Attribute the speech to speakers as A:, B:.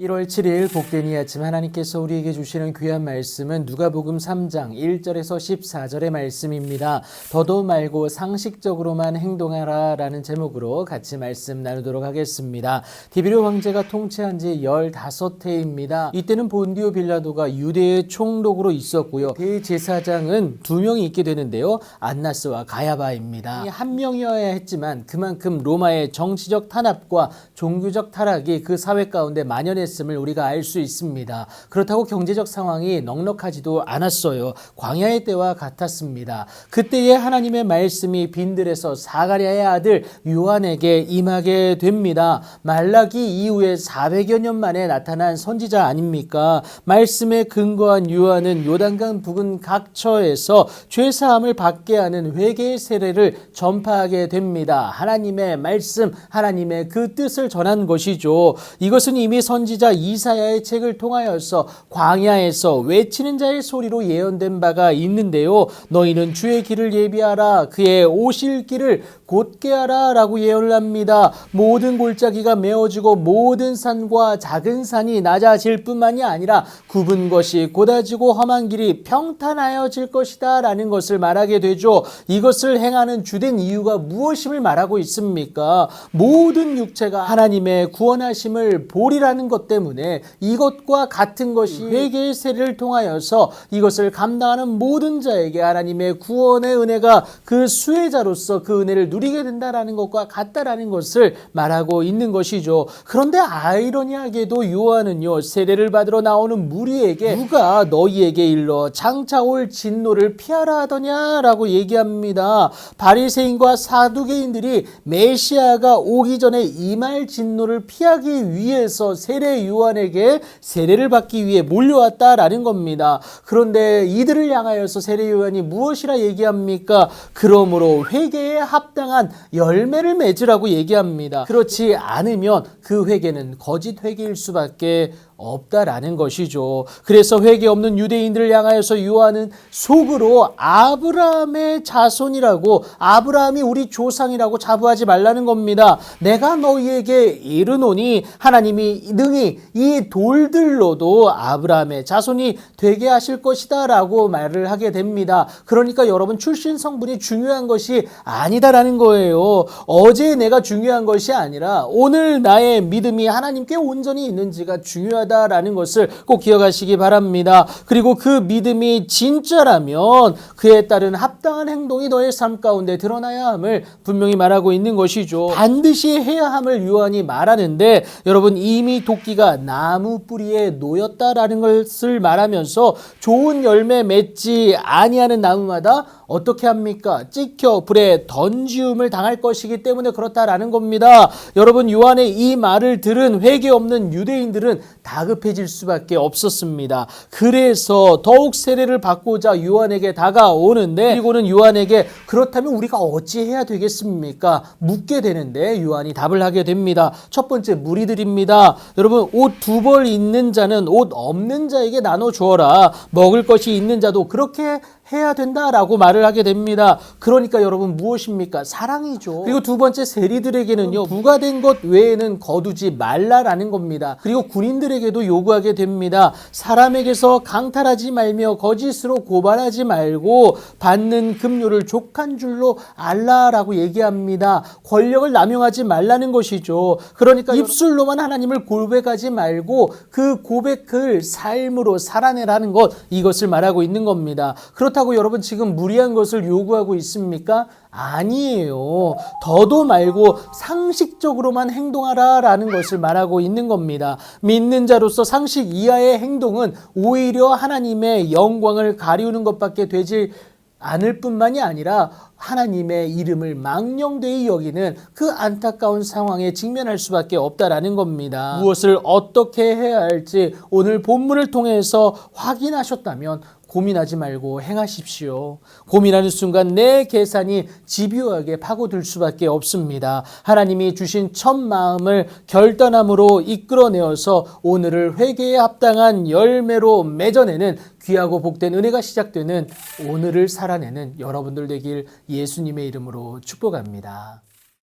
A: 1월 7일 복된 이 아침 하나님께서 우리에게 주시는 귀한 말씀은 누가복음 3장 1절에서 14절의 말씀입니다. 더도 말고 상식적으로만 행동하라 라는 제목으로 같이 말씀 나누도록 하겠습니다. 디비르 황제가 통치한 지 15해입니다. 이때는 본디오 빌라도가 유대의 총독으로 있었고요. 대제사장은 2명이 있게 되는데요. 안나스와 가야바입니다. 한 명이어야 했지만 그만큼 로마의 정치적 탄압과 종교적 타락이 그 사회 가운데 만연했습니다. 을 우리가 알 수 있습니다. 그렇다고 경제적 상황이 넉넉하지도 않았어요. 광야의 때와 같았습니다. 그때에 하나님의 말씀이 빈들에서 사가랴의 아들 요한에게 임하게 됩니다. 말라기 이후에 400여 년 만에 나타난 선지자 아닙니까? 말씀에 근거한 요한은 요단강 부근 각처에서 죄사함을 받게 하는 회개의 세례를 전파하게 됩니다. 하나님의 말씀, 하나님의 그 뜻을 전한 것이죠. 이것은 이미 선지자 이사야의 책을 통하여서 광야에서 외치는 자의 소리로 예언된 바가 있는데요. 너희는 주의 길을 예비하라. 그의 오실 길을 곧게 하라 라고 예언을 합니다. 모든 골짜기가 메어지고 모든 산과 작은 산이 낮아질 뿐만이 아니라 굽은 것이 곧아지고 험한 길이 평탄하여질 것이다 라는 것을 말하게 되죠. 이것을 행하는 주된 이유가 무엇임을 말하고 있습니까? 모든 육체가 하나님의 구원하심을 보리라는 것 때문에 이것과 같은 것이 회개의 세례를 통하여서 이것을 감당하는 모든 자에게 하나님의 구원의 은혜가 그 수혜자로서 그 은혜를 누리게 된다라는 것과 같다라는 것을 말하고 있는 것이죠. 그런데 아이러니하게도 요한은요, 세례를 받으러 나오는 무리에게 누가 너희에게 일러 장차 올 진노를 피하라 하더냐라고 얘기합니다. 바리새인과 사두개인들이 메시아가 오기 전에 임할 진노를 피하기 위해서 세례 요한에게 세례를 받기 위해 몰려왔다라는 겁니다. 그런데 이들을 향하여서 세례 요한이 무엇이라 얘기합니까? 그러므로 회개에 합당한 열매를 맺으라고 얘기합니다. 그렇지 않으면 그 회개는 거짓 회개일 수밖에 없다라는 것이죠. 그래서 회개 없는 유대인들을 향하여서 요한은 속으로 아브라함의 자손이라고, 아브라함이 우리 조상이라고 자부하지 말라는 겁니다. 내가 너희에게 이르노니 하나님이 능히 이 돌들로도 아브라함의 자손이 되게 하실 것이다 라고 말을 하게 됩니다. 그러니까 여러분, 출신 성분이 중요한 것이 아니다라는 거예요. 어제 내가 중요한 것이 아니라 오늘 나의 믿음이 하나님께 온전히 있는지가 중요하다라는 것을 꼭 기억하시기 바랍니다. 그리고 그 믿음이 진짜라면 그에 따른 합당한 행동이 너의 삶 가운데 드러나야 함을 분명히 말하고 있는 것이죠. 반드시 해야 함을 요한이 말하는데, 여러분, 이미 도끼가 나무 뿌리에 놓였다라는 것을 말하면서 좋은 열매 맺지 아니하는 나무마다 어떻게 합니까? 찍혀 불에 던지움을 당할 것이기 때문에 그렇다라는 겁니다. 여러분, 요한의 이 말을 들은 회개 없는 유대인들은 다급해질 수밖에 없었습니다. 그래서 더욱 세례를 받고자 요한에게 다가오는데, 그리고는 요한에게 그렇다면 우리가 어찌해야 되겠습니까? 묻게 되는데 요한이 답을 하게 됩니다. 첫 번째, 무리들입니다. 여러분, 옷 2벌 있는 자는 옷 없는 자에게 나눠 주어라. 먹을 것이 있는 자도 그렇게 해야 된다라고 말을 하게 됩니다. 그러니까 여러분, 무엇입니까? 사랑이죠. 그리고 두 번째, 세리들에게는요, 부과된 것 외에는 거두지 말라라는 겁니다. 그리고 군인들에게도 요구하게 됩니다. 사람에게서 강탈하지 말며 거짓으로 고발하지 말고 받는 급료를 족한 줄로 알라라고 얘기합니다. 권력을 남용하지 말라는 것이죠. 그러니까 입술로만 하나님을 고백하지 말고 그 고백을 삶으로 살아내라는 것, 이것을 말하고 있는 겁니다. 그렇다고 여러분, 지금 무리한 것을 요구하고 있습니까? 아니에요. 더도 말고 상식적으로만 행동하라라는 것을 말하고 있는 겁니다. 믿는 자로서 상식 이하의 행동은 오히려 하나님의 영광을 가리우는 것밖에 되지 않을 뿐만이 아니라 하나님의 이름을 망령되이 여기는 그 안타까운 상황에 직면할 수밖에 없다라는 겁니다. 무엇을 어떻게 해야 할지 오늘 본문을 통해서 확인하셨다면 고민하지 말고 행하십시오. 고민하는 순간 내 계산이 집요하게 파고들 수밖에 없습니다. 하나님이 주신 첫 마음을 결단함으로 이끌어내어서 오늘을 회개에 합당한 열매로 맺어내는 귀하고 복된 은혜가 시작되는 오늘을 살아내는 여러분들 되길 예수님의 이름으로 축복합니다.